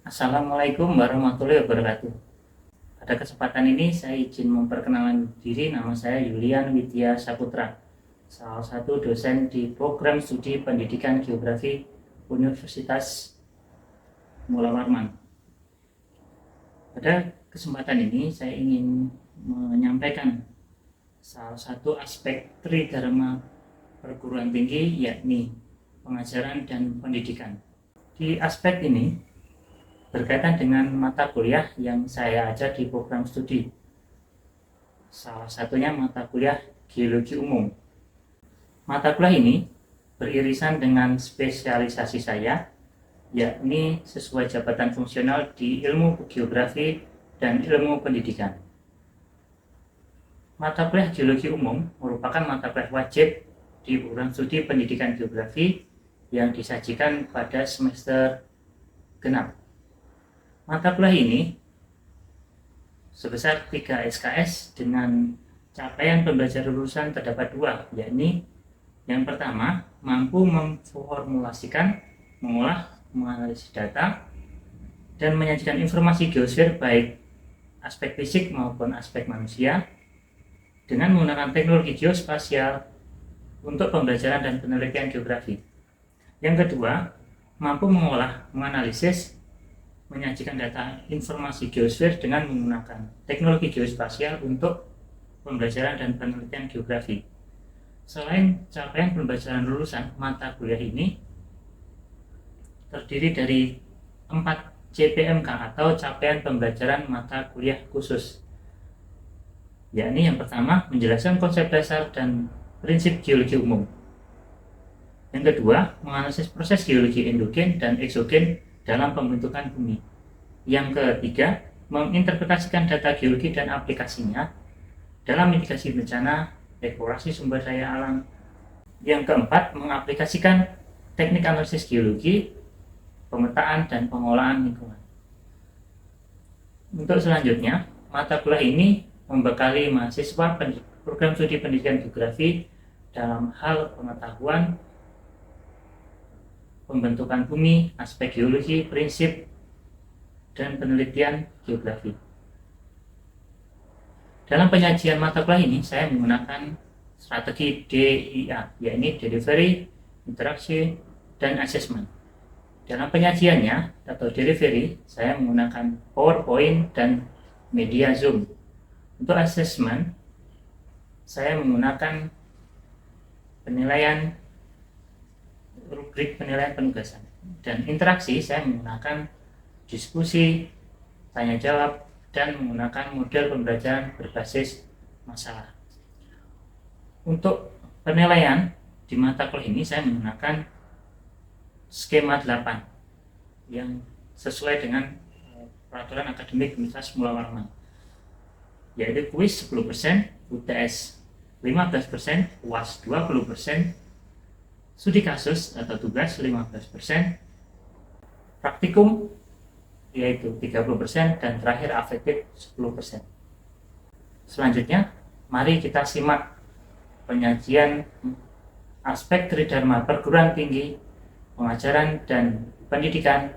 Assalamualaikum warahmatullahi wabarakatuh. Pada kesempatan ini saya izin memperkenalkan diri, nama saya Yulian Widya Saputra, salah satu dosen di program studi pendidikan geografi Universitas Mula Warman. Pada kesempatan ini saya ingin menyampaikan salah satu aspek tridharma perguruan tinggi, yakni pengajaran dan pendidikan. Di aspek ini berkaitan dengan mata kuliah yang saya ajar di program studi. Salah satunya mata kuliah Geologi Umum. Mata kuliah ini beririsan dengan spesialisasi saya, yakni sesuai jabatan fungsional di ilmu geografi dan ilmu pendidikan. Mata kuliah Geologi Umum merupakan mata kuliah wajib di program studi pendidikan geografi yang disajikan pada semester genap. Mata kuliah ini sebesar 3 SKS dengan capaian pembelajaran lulusan terdapat dua, yakni yang pertama, mampu memformulasikan, mengolah, menganalisis data, dan menyajikan informasi geosfer baik aspek fisik maupun aspek manusia dengan menggunakan teknologi geospasial untuk pembelajaran dan penelitian geografi. Yang kedua, mampu mengolah, menganalisis, menyajikan data informasi geosfer dengan menggunakan teknologi geospasial untuk pembelajaran dan penelitian geografi. Selain capaian pembelajaran lulusan, mata kuliah ini terdiri dari 4 CPMK atau capaian pembelajaran mata kuliah khusus, yakni yang pertama menjelaskan konsep dasar dan prinsip geologi umum. Yang kedua, menganalisis proses geologi endogen dan eksogen dalam pembentukan bumi. Yang ketiga, menginterpretasikan data geologi dan aplikasinya dalam mitigasi bencana, eksplorasi sumber daya alam. Yang keempat, mengaplikasikan teknik analisis geologi, pemetaan, dan pengolahan lingkungan. Untuk selanjutnya, mata kuliah ini membekali mahasiswa program studi pendidikan geografi dalam hal pengetahuan pembentukan bumi, aspek geologi, prinsip, dan penelitian geografi. Dalam penyajian mata kuliah ini, saya menggunakan strategi DIA, yakni Delivery, Interaksi, dan Assessment. Dalam penyajiannya atau delivery, saya menggunakan PowerPoint dan media Zoom. Untuk assessment, saya menggunakan penilaian rubrik penilaian penugasan. Dan interaksi, saya menggunakan diskusi, tanya jawab, dan menggunakan model pembelajaran berbasis masalah. Untuk penilaian di mata kuliah ini saya menggunakan skema 8 yang sesuai dengan peraturan akademik Universitas Mula Warman, yaitu kuis 10%, UTS 15%, UAS 20%, studi kasus atau tugas 15%, praktikum yaitu 30%, dan terakhir afektif 10%. Selanjutnya, mari kita simak penyajian aspek tridharma perguruan tinggi, pengajaran, dan pendidikan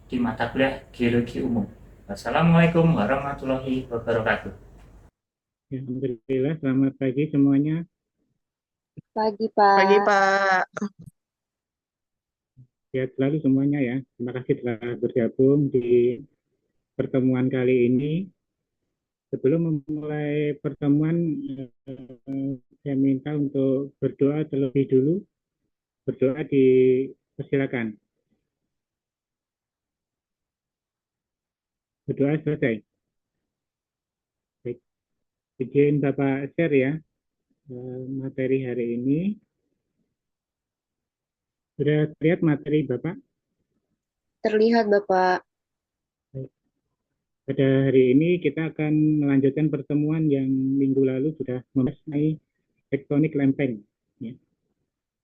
di mata kuliah Geologi Umum. Wassalamualaikum warahmatullahi wabarakatuh. Ya, alhamdulillah, selamat pagi semuanya. Pagi, Pagi, Pak. Pak. Sehat selalu semuanya ya. Terima kasih telah bergabung di pertemuan kali ini. Sebelum memulai pertemuan, saya minta untuk berdoa terlebih dulu. Berdoa dipersilakan. Berdoa selesai. Baik. Izin Bapak share ya materi hari ini. Sudah lihat materi Bapak? Terlihat, Bapak. Pada hari ini kita akan melanjutkan pertemuan yang minggu lalu sudah membahas mengenai tektonik lempeng. Ya.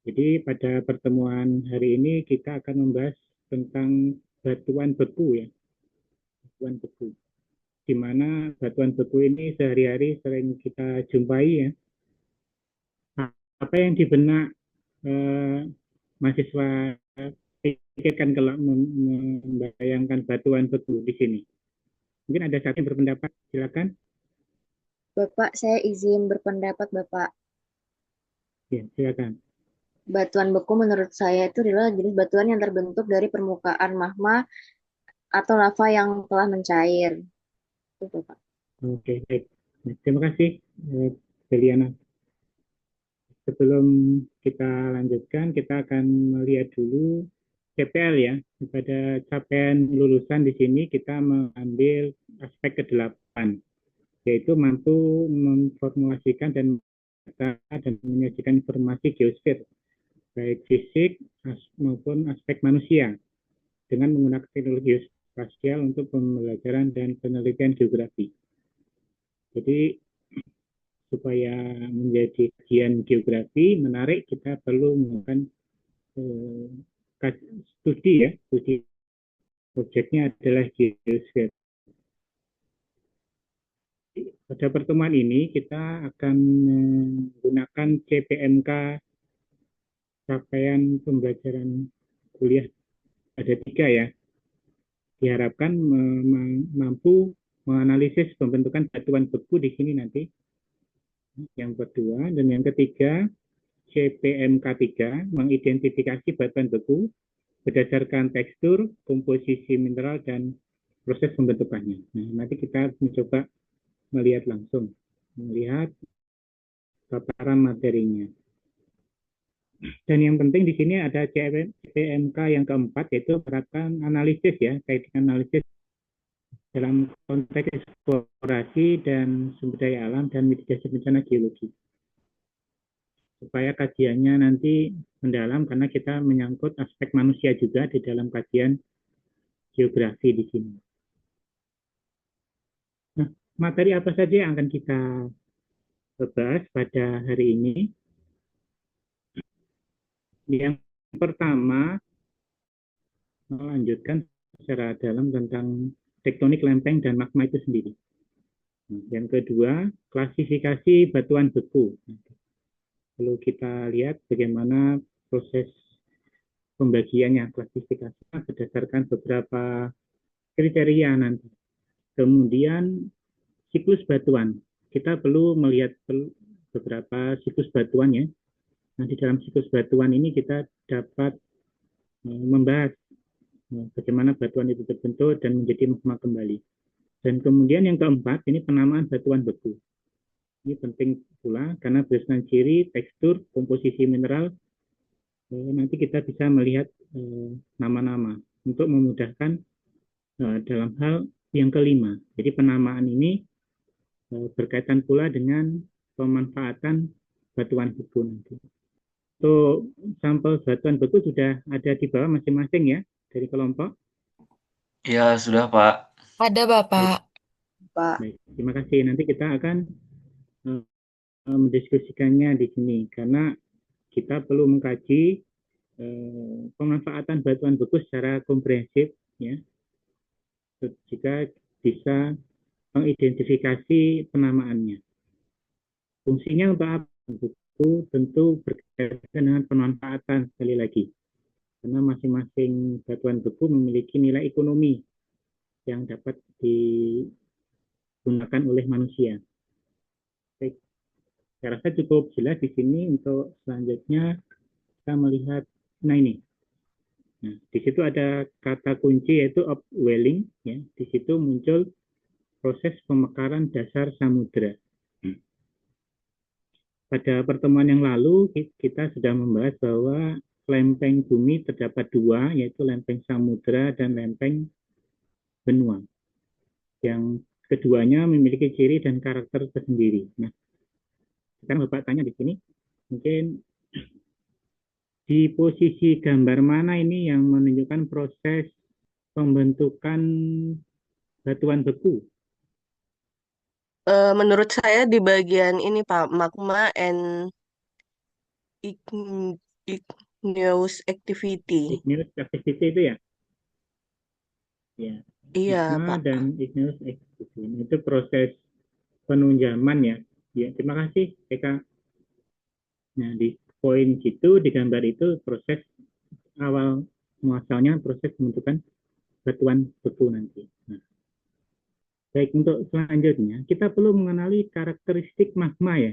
Jadi pada pertemuan hari ini kita akan membahas tentang batuan beku ya, batuan beku. Di mana batuan beku ini sehari-hari sering kita jumpai ya. Apa yang di benak mahasiswa pikirkan kalau membayangkan batuan beku di sini. Mungkin ada satu yang berpendapat, silakan. Bapak, saya izin berpendapat, Bapak. Ya, silakan. Batuan beku menurut saya itu adalah jenis batuan yang terbentuk dari permukaan magma atau lava yang telah mencair. Itu, Bapak. Oke, baik. Nah, terima kasih, Deliana. Sebelum kita lanjutkan, kita akan melihat dulu CPL ya. Pada capaian lulusan di sini kita mengambil aspek ke-8, yaitu mampu memformulasikan dan menyajikan informasi geosfer, baik fisik maupun aspek manusia, dengan menggunakan teknologi geospasial untuk pembelajaran dan penelitian geografi. Jadi supaya menjadi kajian geografi menarik, kita perlu melakukan studi ya, studi objeknya adalah geosfer. Pada pertemuan ini kita akan menggunakan CPMK capaian pembelajaran kuliah, ada 3 ya. Diharapkan mampu menganalisis pembentukan batuan beku di sini nanti. Yang kedua, dan yang ketiga, CPMK 3 mengidentifikasi batuan beku berdasarkan tekstur, komposisi mineral, dan proses pembentukannya. Nah, nanti kita mencoba melihat langsung, melihat paparan materinya. Dan yang penting di sini ada CPMK yang keempat, yaitu menerapkan analisis ya, teknik analisis dalam konteks eksplorasi dan sumber daya alam dan mitigasi bencana geologi. Supaya kajiannya nanti mendalam, karena kita menyangkut aspek manusia juga di dalam kajian geografi di sini. Nah, materi apa saja yang akan kita bahas pada hari ini? Yang pertama, melanjutkan secara dalam tentang tektonik lempeng dan magma itu sendiri. Yang kedua, klasifikasi batuan beku. Lalu kita lihat bagaimana proses pembagiannya, klasifikasinya berdasarkan beberapa kriteria nanti. Kemudian siklus batuan. Kita perlu melihat beberapa siklus batuan ya. Nah, di dalam siklus batuan ini kita dapat membahas bagaimana batuan itu terbentuk dan menjadi magma kembali. Dan kemudian yang keempat, ini penamaan batuan beku. Ini penting pula karena berdasarkan ciri, tekstur, komposisi mineral, nanti kita bisa melihat nama-nama untuk memudahkan dalam hal yang kelima. Jadi penamaan ini berkaitan pula dengan pemanfaatan batuan beku nanti. Untuk sampel batuan beku sudah ada di bawah masing-masing ya dari kelompok. Ya, sudah, Pak. Ada, Bapak. Pak. Baik, terima kasih. Nanti kita akan mendiskusikannya di sini karena kita perlu mengkaji pemanfaatan batuan beku secara komprehensif ya. Jika bisa mengidentifikasi penamaannya. Fungsinya untuk apa? Itu tentu berkaitan dengan pemanfaatan sekali lagi. Karena masing-masing batuan beku memiliki nilai ekonomi yang dapat digunakan oleh manusia. Baik. Saya rasa cukup jelas di sini. Untuk selanjutnya kita melihat, nah ini. Nah, di situ ada kata kunci yaitu upwelling. Ya. Di situ muncul proses pemekaran dasar samudera. Pada pertemuan yang lalu kita sudah membahas bahwa lempeng bumi terdapat 2, yaitu lempeng samudera dan lempeng benua. Yang keduanya memiliki ciri dan karakter tersendiri. Nah, sekarang Bapak tanya di sini, mungkin di posisi gambar mana ini yang menunjukkan proses pembentukan batuan beku? Menurut saya di bagian ini Pak, magma and igneous activity. Igneous activity itu ya? Ya. Iya, Magma Pak. dan igneous activity. Itu proses penunjaman ya. Ya, terima kasih Eka. Nah, di poin situ, di gambar itu proses awal muasalnya proses pembentukan batuan beku nanti. Nah, baik, untuk selanjutnya kita perlu mengenali karakteristik magma ya.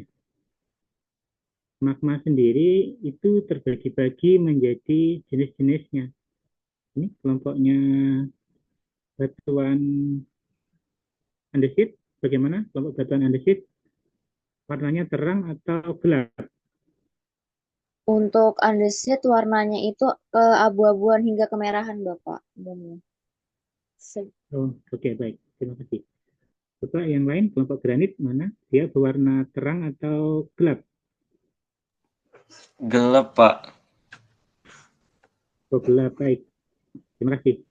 Magma sendiri itu terbagi-bagi menjadi jenis-jenisnya. Ini kelompoknya batuan andesit. Bagaimana kelompok batuan andesit? Warnanya terang atau gelap? Untuk andesit warnanya itu keabu-abuan hingga kemerahan, Bapak. Umumnya. Oh, oke, baik. Terima kasih. Coba yang lain, kelompok granit mana? Dia berwarna terang atau gelap? Gelap, Pak. Oh, gelap, baik. Terima kasih.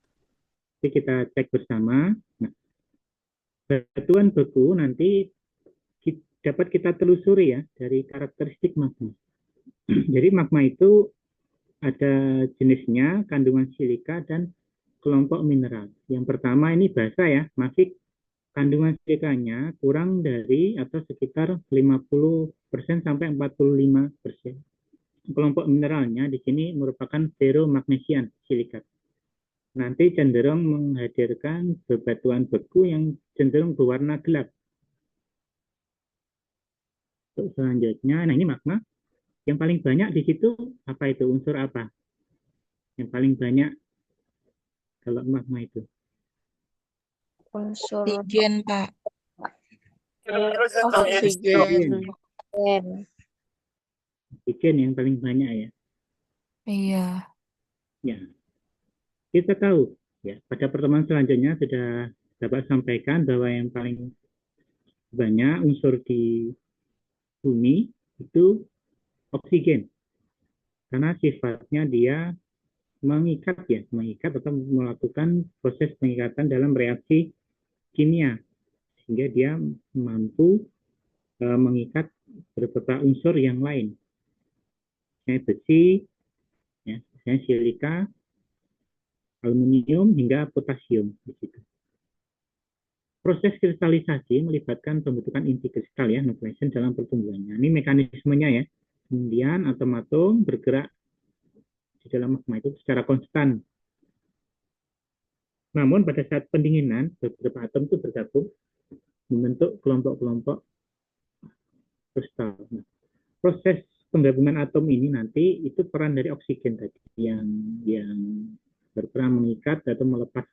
Jadi kita cek bersama. Nah, batuan beku nanti dapat kita telusuri ya dari karakteristik magma. Jadi magma itu ada jenisnya, kandungan silika, dan kelompok mineral. Yang pertama ini basa ya, masih kandungan silikanya kurang dari atau sekitar 50% sampai 45%. Kelompok mineralnya di sini merupakan ferromagnesian silikat. Nanti cenderung menghadirkan bebatuan beku yang cenderung berwarna gelap. Untuk selanjutnya, nah ini magma. Yang paling banyak di situ apa itu? Unsur apa? Yang paling banyak kalau magma itu? Unsur Oksigen, Pak. Oksigen. oksigen. Oksigen yang paling banyak ya. Iya. Ya, kita tahu ya pada pertemuan selanjutnya sudah dapat sampaikan bahwa yang paling banyak unsur di bumi itu oksigen karena sifatnya dia mengikat atau melakukan proses pengikatan dalam reaksi kimia sehingga dia mampu mengikat beberapa unsur yang lain, misalnya besi, ya, misalnya silika, aluminium hingga potasium di situ. Proses kristalisasi melibatkan pembentukan inti kristal ya, nucleation dalam pertumbuhannya. Ini mekanismenya ya. Kemudian atom-atom bergerak di dalam magma itu secara konstan. Namun pada saat pendinginan, beberapa atom itu bergabung membentuk kelompok-kelompok kristal. Nah, proses penggabungan atom ini nanti itu peran dari oksigen tadi yang berperan mengikat atau melepas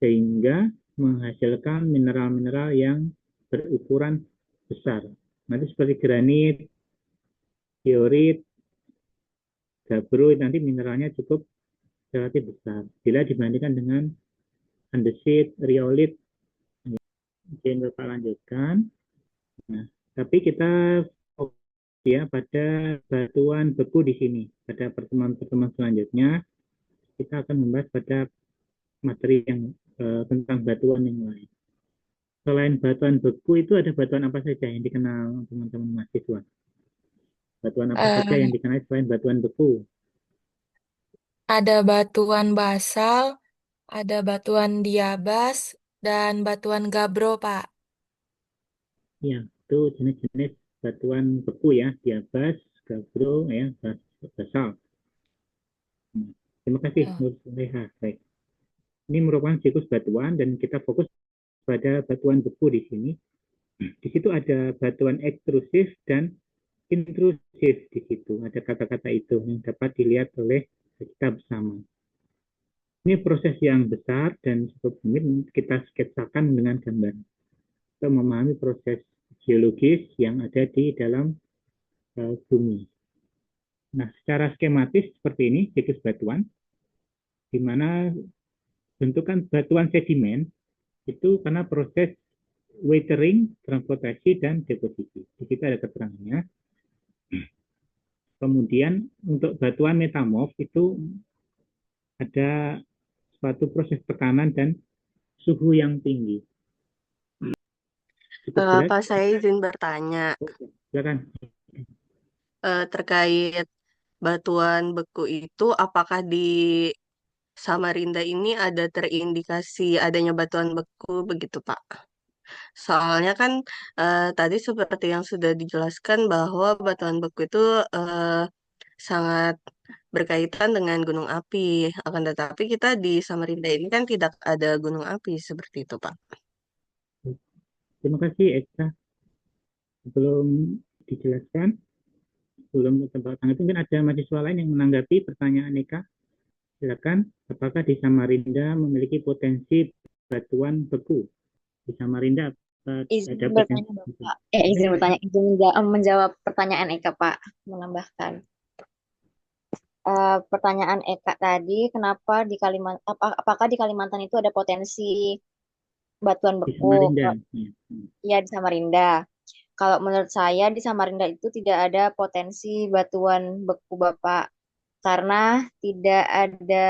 sehingga menghasilkan mineral-mineral yang berukuran besar. Nanti seperti granit, diorit, gabbro nanti mineralnya cukup relatif besar. Bila dibandingkan dengan andesit, riolit, mungkin Bapak lanjutkan. Nah, tapi kita fokus ya pada batuan beku di sini. Pada pertemuan-pertemuan selanjutnya kita akan membahas pada materi yang tentang batuan yang lain. Selain batuan beku itu ada batuan apa saja yang dikenal teman-teman mahasiswa? Batuan apa saja yang dikenal selain batuan beku? Ada batuan basal, ada batuan diabas, dan batuan gabro, Pak. Ya, itu jenis-jenis batuan beku ya, diabas, gabbro, ya, basal. Terima kasih, Ya. Nur Soleha. Baik. Ini merupakan siklus batuan dan kita fokus pada batuan beku di sini. Di situ ada batuan ekstrusif dan intrusif di situ. Ada kata-kata itu yang dapat dilihat oleh kita bersama. Ini proses yang besar dan cukup rumit kita sketsakan dengan gambar untuk memahami proses geologis yang ada di dalam bumi. Nah, secara skematis seperti ini siklus batuan, di mana bentukan batuan sedimen itu karena proses weathering, transportasi, dan deposisi. Di situ ada keterangannya. Kemudian untuk batuan metamorf itu ada suatu proses tekanan dan suhu yang tinggi. Pak, saya izin bertanya Silakan. terkait batuan beku itu, apakah di Samarinda ini ada terindikasi adanya batuan beku begitu, Pak? Soalnya kan tadi seperti yang sudah dijelaskan bahwa batuan beku itu sangat berkaitan dengan gunung api. Akan tetapi kita di Samarinda ini kan tidak ada gunung api seperti itu, Pak. Terima kasih, Eka. Sebelum dijelaskan, sebelum tebak tangan itu mungkin ada mahasiswa lain yang menanggapi pertanyaan Eka. Silakan, apakah di Samarinda memiliki potensi batuan beku? Di Samarinda Izin ada bertanya, potensi? Bapak. Izin bertanya, menjawab pertanyaan Eka, Pak. Menambahkan. Pertanyaan Eka tadi, kenapa di apakah di Kalimantan itu ada potensi batuan Di beku? Samarinda. Ya, di Samarinda. Kalau menurut saya di Samarinda itu tidak ada potensi batuan beku, Bapak, karena tidak ada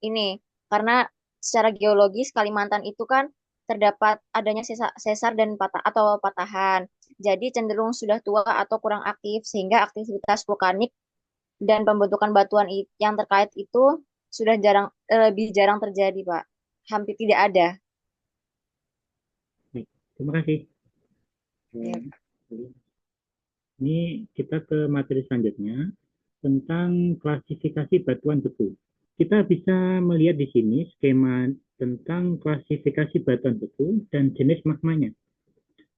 ini. Karena secara geologis Kalimantan itu kan terdapat adanya sesar dan patahan. Jadi cenderung sudah tua atau kurang aktif sehingga aktivitas vulkanik dan pembentukan batuan yang terkait itu sudah lebih jarang terjadi, Pak. Hampir tidak ada. Baik, terima kasih. Ya. Ini kita ke materi selanjutnya tentang klasifikasi batuan beku. Kita bisa melihat di sini skema tentang klasifikasi batuan beku dan jenis magmanya.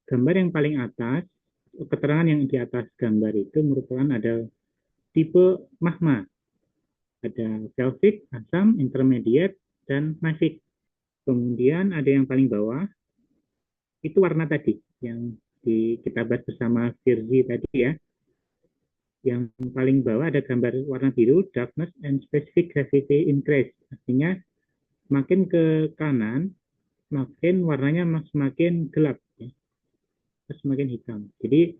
Gambar yang paling atas, keterangan yang di atas gambar itu merupakan ada tipe magma. Ada velvic, asam, intermediate, dan mafic. Kemudian ada yang paling bawah, itu warna tadi, yang kita bahas bersama Virzi tadi ya. Yang paling bawah ada gambar warna biru, darkness and specific gravity increase. Artinya makin ke kanan, makin warnanya semakin gelap, ya. Semakin hitam. Jadi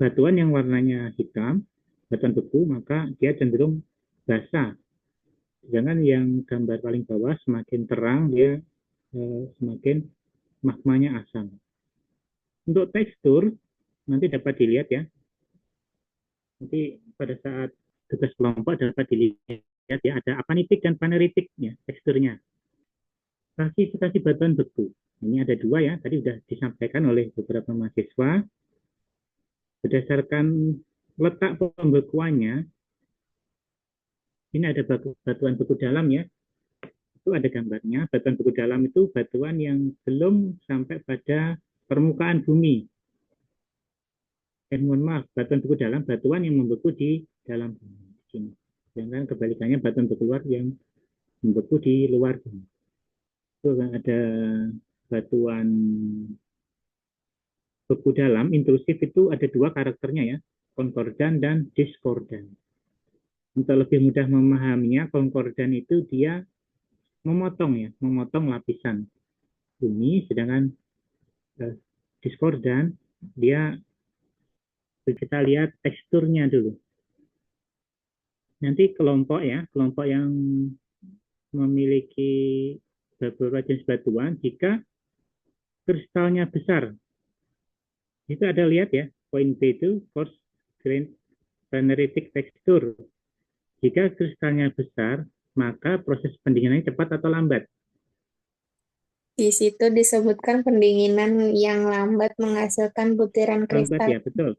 batuan yang warnanya hitam, batuan beku, maka dia cenderung basah. Sedangkan yang gambar paling bawah semakin terang, dia semakin magmanya asam. Untuk tekstur, nanti dapat dilihat ya. Nanti pada saat tugas kelompok dapat dilihat ya, ada apanitik dan paneritik ya, teksturnya. Klasifikasi batuan beku. Ini ada dua ya, tadi sudah disampaikan oleh beberapa mahasiswa. Berdasarkan letak pembekuannya, ini ada batuan beku dalam ya. Itu ada gambarnya. Batuan beku dalam itu batuan yang belum sampai pada permukaan bumi. Mohon maaf, batuan beku dalam batuan yang membeku di dalam bumi. Sedangkan kebalikannya batuan beku luar yang membeku di luar bumi. Itu ada batuan beku dalam intrusif itu ada dua karakternya ya, konkordan dan diskordan. Untuk lebih mudah memahaminya, konkordan itu dia memotong lapisan bumi, sedangkan diskordan dia, kita lihat teksturnya dulu. Nanti kelompok yang memiliki beberapa jenis batuan, jika kristalnya besar, itu ada lihat ya, poin B itu coarse grained granitic texture. Jika kristalnya besar, maka proses pendinginannya cepat atau lambat. Di situ disebutkan pendinginan yang lambat menghasilkan butiran Lambat kristal. ya, betul.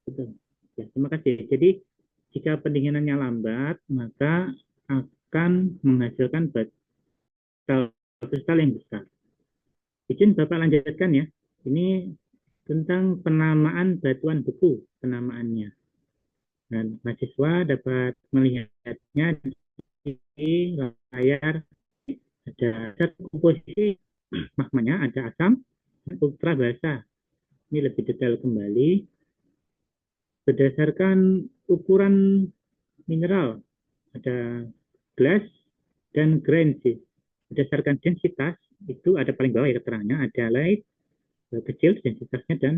Betul. Ya, terima kasih. Jadi jika pendinginannya lambat, maka akan menghasilkan kristal yang besar. Izin Bapak lanjutkan ya. Ini tentang penamaan batuan beku, penamaannya. Dan mahasiswa dapat melihatnya di layar. Ada komposisi magmanya, ada asam, ultra basah. Ini lebih detail kembali. Berdasarkan ukuran mineral, ada glass dan grain. Berdasarkan densitas, itu ada paling bawah ya keterangannya, ada light, kecil densitasnya, dan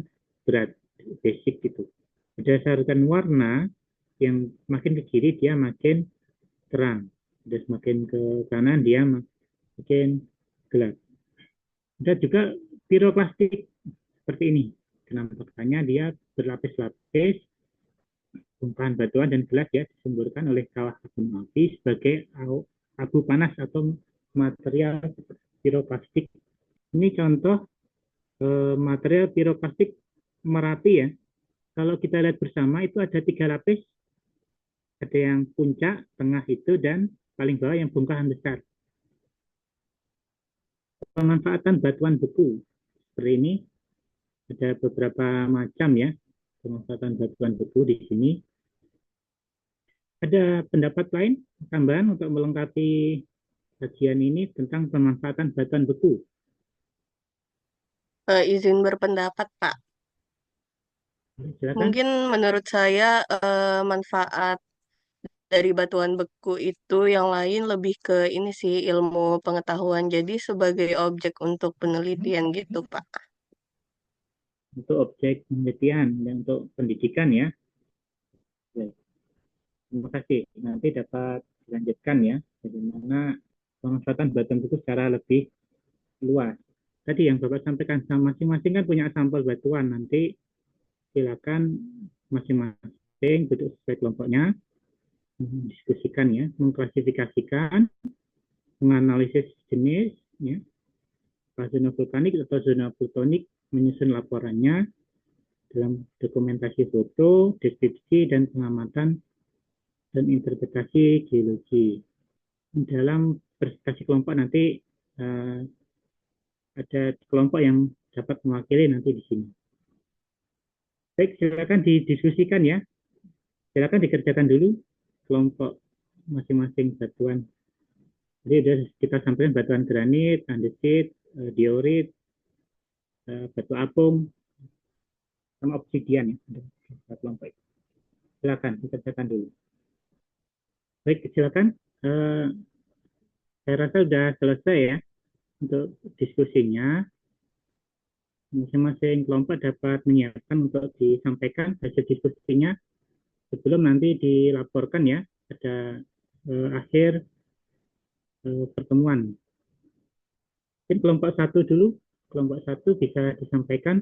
berat, basic gitu. Berdasarkan warna, yang makin ke kiri dia makin terang, dan semakin ke kanan dia makin gelap. Ada juga piroklastik seperti ini. Penampakannya dia berlapis-lapis, bongkahan batuan dan gelas ya disemburkan oleh kawah gunung api sebagai abu panas atau material piroklastik. Ini contoh material piroklastik Merapi ya. kalau kita lihat bersama itu ada 3 lapis, ada yang puncak, tengah itu, dan paling bawah yang bongkahan besar. Pemanfaatan batuan beku seperti ini ada beberapa macam ya, pemanfaatan batuan beku di sini. Ada pendapat lain tambahan untuk melengkapi kajian ini tentang pemanfaatan batuan beku? Izin berpendapat, Pak. Silakan. Mungkin menurut saya manfaat dari batuan beku itu yang lain lebih ke ini sih, ilmu pengetahuan. Jadi sebagai objek untuk penelitian gitu, Pak. Untuk objek penelitian dan untuk pendidikan ya. Baik. Terima kasih. Nanti dapat dilanjutkan ya, bagaimana pemanfaatan batuan beku secara lebih luas. Tadi yang Bapak sampaikan, masing-masing kan punya sampel batuan. Nanti silakan masing-masing duduk sesuai kelompoknya, mendiskusikan ya, mengklasifikasikan, menganalisis jenis, ya, zona vulkanik atau zona plutonik, menyusun laporannya dalam dokumentasi foto, deskripsi, dan pengamatan dan interpretasi geologi. Dalam presentasi kelompok nanti ada kelompok yang dapat mewakili nanti di sini. Baik, silakan didiskusikan ya. Silakan dikerjakan dulu kelompok masing-masing batuan. Jadi sudah kita sampaikan batuan granit, andesit, diorit, batu apung, sama obsidian ya. Kelompok itu. Silakan dikerjakan dulu. Baik, silakan. Saya rasa sudah selesai ya untuk diskusinya. Masing-masing kelompok dapat menyiapkan untuk disampaikan hasil diskusinya sebelum nanti dilaporkan ya pada akhir pertemuan. Mungkin kelompok 1 dulu. Kelompok 1 bisa disampaikan.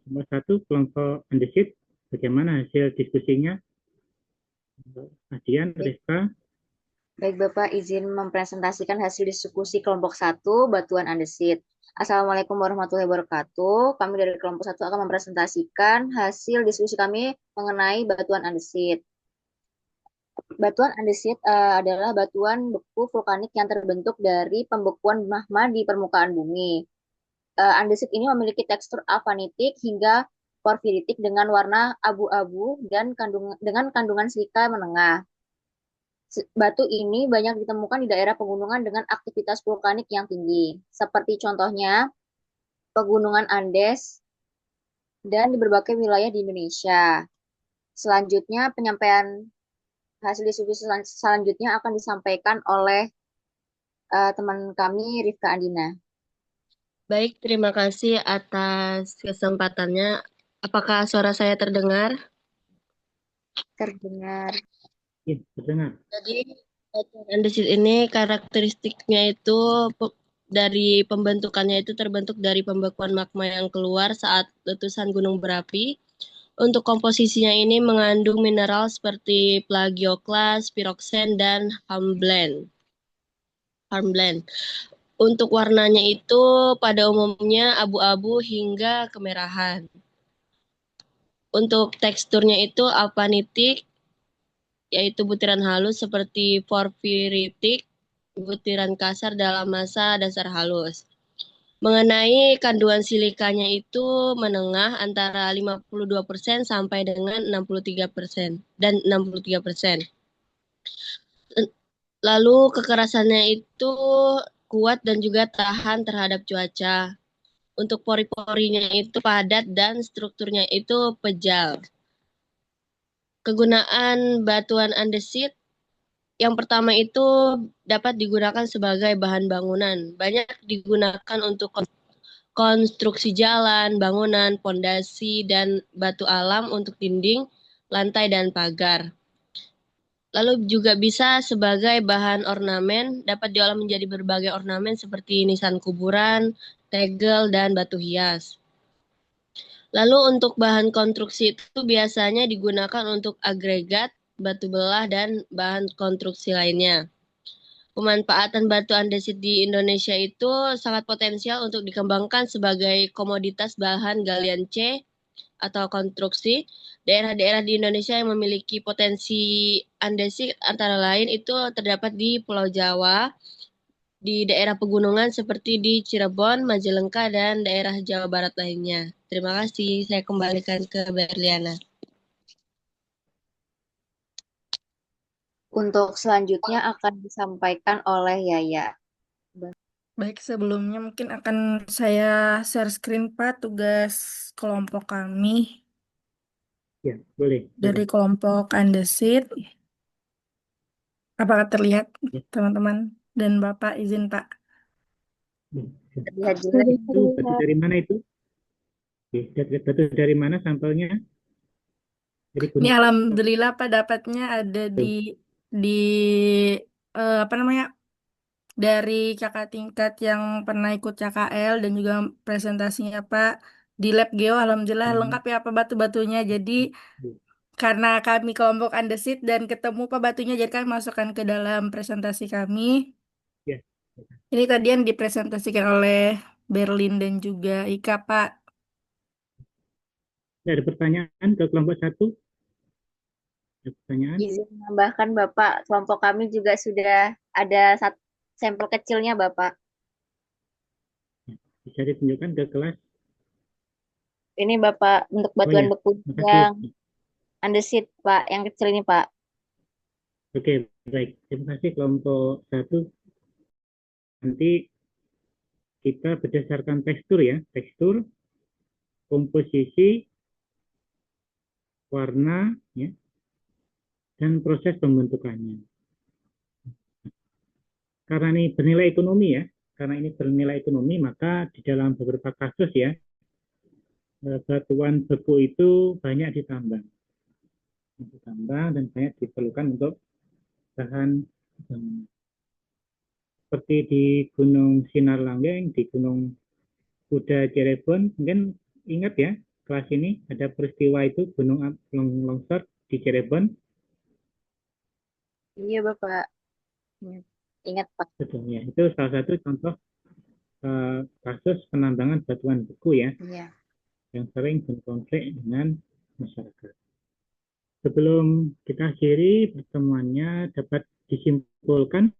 Kelompok 1, kelompok andesit, bagaimana hasil diskusinya? Adian, Rizka. Baik Bapak, izin mempresentasikan hasil diskusi kelompok 1, batuan andesit. Assalamualaikum warahmatullahi wabarakatuh. Kami dari kelompok 1 akan mempresentasikan hasil diskusi kami mengenai batuan andesit. Batuan andesit adalah batuan beku vulkanik yang terbentuk dari pembekuan magma di permukaan bumi. Andesit ini memiliki tekstur avanitik hingga porfiritik dengan warna abu-abu dan dengan kandungan silika menengah. Batu ini banyak ditemukan di daerah pegunungan dengan aktivitas vulkanik yang tinggi, seperti contohnya Pegunungan Andes dan di berbagai wilayah di Indonesia. Selanjutnya, penyampaian hasil diskusi selanjutnya akan disampaikan oleh teman kami, Rifka Andina. Baik, terima kasih atas kesempatannya. Apakah suara saya terdengar? Terdengar. Ya, terdengar. Jadi, batuan andesit ini karakteristiknya itu dari pembentukannya itu terbentuk dari pembekuan magma yang keluar saat letusan gunung berapi. Untuk komposisinya ini mengandung mineral seperti plagioklas, piroksen, dan hornblende. Untuk warnanya itu pada umumnya abu-abu hingga kemerahan. Untuk teksturnya itu alpanitik, yaitu butiran halus seperti porfiritik, butiran kasar dalam massa dasar halus. Mengenai kandungan silikanya itu menengah antara 52% sampai dengan 63% dan 63%. Lalu kekerasannya itu kuat dan juga tahan terhadap cuaca. Untuk pori-porinya itu padat dan strukturnya itu pejal. Kegunaan batuan andesit yang pertama itu dapat digunakan sebagai bahan bangunan. Banyak digunakan untuk konstruksi jalan, bangunan, pondasi, dan batu alam untuk dinding, lantai, dan pagar. Lalu juga bisa sebagai bahan ornamen, dapat diolah menjadi berbagai ornamen seperti nisan kuburan, tegel, dan batu hias. Lalu untuk bahan konstruksi itu biasanya digunakan untuk agregat, batu belah, dan bahan konstruksi lainnya. Pemanfaatan batu andesit di Indonesia itu sangat potensial untuk dikembangkan sebagai komoditas bahan galian C atau konstruksi. Daerah-daerah di Indonesia yang memiliki potensi andesit antara lain itu terdapat di Pulau Jawa, di daerah pegunungan seperti di Cirebon, Majalengka, dan daerah Jawa Barat lainnya. Terima kasih. Saya kembalikan ke Berliana. Untuk selanjutnya akan disampaikan oleh Yaya. Baik, sebelumnya mungkin akan saya share screen Pak, tugas kelompok kami Ya, boleh. dari kelompok Andesit. Apakah terlihat Ya. teman-teman dan Bapak, izin Pak? Terlihat juga. Itu batu dari mana itu? Batu dari mana sampelnya? Dari Ini gunung. alhamdulillah Pak dapatnya ada di apa namanya, dari kakak tingkat yang pernah ikut KKL dan juga presentasinya Pak di lab Geo. Alhamdulillah lengkap ya Pak batu-batunya. Jadi karena kami kelompok Andesit dan ketemu Pak batunya, jadi kami masukkan ke dalam presentasi kami. Ya. Ini tadi yang dipresentasikan oleh Berlin dan juga Ika Pak. Ada pertanyaan ke kelompok 1? Ada pertanyaan? Izin menambahkan Bapak, kelompok kami juga sudah ada sampel kecilnya Bapak. Bisa ditunjukkan ke kelas? Ini Bapak untuk batuan beku yang andesit Pak, yang kecil ini Pak. Oke, baik. Terima kasih kelompok 1. Nanti kita berdasarkan tekstur ya, tekstur, komposisi, warna, ya, dan proses pembentukannya. Karena ini bernilai ekonomi ya, maka di dalam beberapa kasus ya, batuan beku itu banyak ditambang dan banyak diperlukan untuk bahan bangunan. Seperti di Gunung Sinar Langgeng, di Gunung Kuda Cirebon, mungkin ingat ya, kelas ini ada peristiwa itu gunung longsor di Cirebon. Iya Bapak, ingat Pak. Betul ya, itu salah satu contoh kasus penambangan batuan beku ya, yang sering berkonflik dengan masyarakat. Sebelum kita akhiri pertemuannya, dapat disimpulkan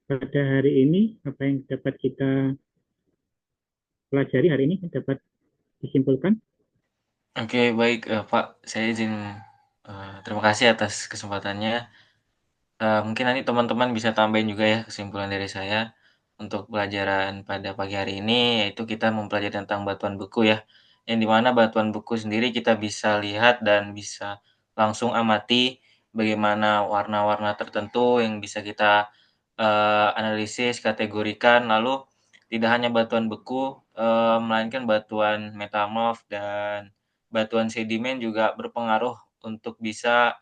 pada hari ini apa yang dapat kita pelajari hari ini dapat disimpulkan. Oke, baik Pak, saya izin terima kasih atas kesempatannya. Mungkin nanti teman-teman bisa tambahin juga ya kesimpulan dari saya untuk pelajaran pada pagi hari ini, yaitu kita mempelajari tentang batuan beku ya, yang dimana batuan beku sendiri kita bisa lihat dan bisa langsung amati bagaimana warna-warna tertentu yang bisa kita analisis, kategorikan, lalu tidak hanya batuan beku, melainkan batuan metamorf dan batuan sedimen juga berpengaruh untuk bisa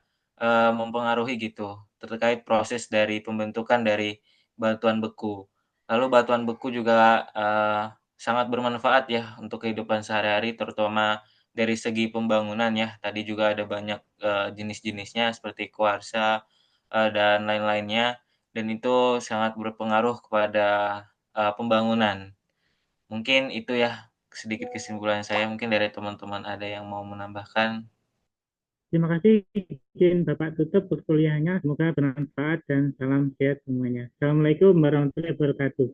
mempengaruhi gitu terkait proses dari pembentukan dari batuan beku. Lalu batuan beku juga sangat bermanfaat ya untuk kehidupan sehari-hari, terutama dari segi pembangunan ya. Tadi juga ada banyak jenis-jenisnya seperti kuarsa dan lain-lainnya, dan itu sangat berpengaruh kepada pembangunan. Mungkin itu ya sedikit kesimpulan saya. Mungkin dari teman-teman ada yang mau menambahkan. Terima kasih, izin Bapak tutup perkuliahannya. Semoga bermanfaat dan salam sehat semuanya. Assalamualaikum warahmatullahi wabarakatuh.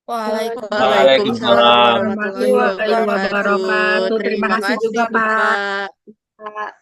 Waalaikumsalam warahmatullahi wabarakatuh. Terima kasih juga Pak.